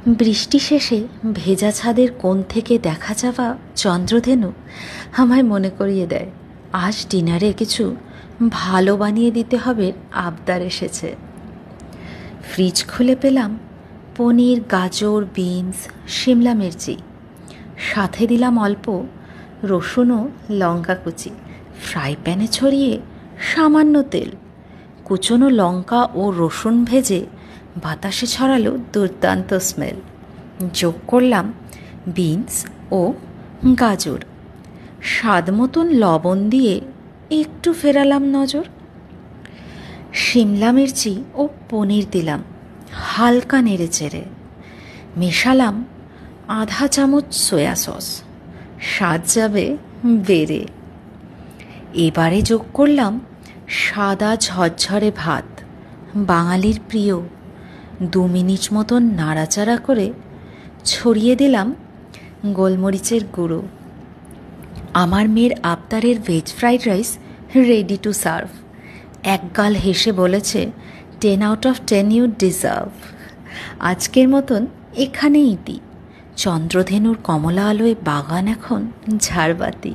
বৃষ্টি শেষে ভেজা ছাদের কোণ থেকে দেখা যাওয়া চন্দ্রধেনু আমায় মনে করিয়ে দেয় আজ ডিনারে কিছু ভালো বানিয়ে দিতে হবে আবদার এসেছে। ফ্রিজ খুলে পেলাম পনির, গাজর, বিনস, শিমলা মির্চি, সাথে দিলাম অল্প রসুন ও লঙ্কা কুচি। ফ্রাই প্যানে ছড়িয়ে সামান্য তেল, কুচনো লঙ্কা ও রসুন ভেজে বাতাসে ছড়ালো দুর্দান্ত স্মেল। যোগ করলাম বিনস ও গাজর, স্বাদ মতন লবণ দিয়ে একটু ফেরালাম নজর। শিমলা মির্চি ও পনির দিলাম, হালকা নেড়ে চেড়ে মেশালাম আধা চামচ সয়া সস, স্বাদ যাবে বেড়ে। এবারে যোগ করলাম সাদা ঝরঝরে ভাত, বাঙালির প্রিয়। 2 মিনিট মতন নাড়াচাড়া করে ছড়িয়ে দিলাম গোলমরিচের গুঁড়ো। আমার মেয়ের আবদারের veg fried rice ready to serve. একগাল হেসে বলেছে 10 out of 10 ইউ ডিজার্ভ। আজকের মতন এখানেই ইতি। চন্দ্রধেনুর কমলা আলোয় বাগান এখন ঝাড়বাতি।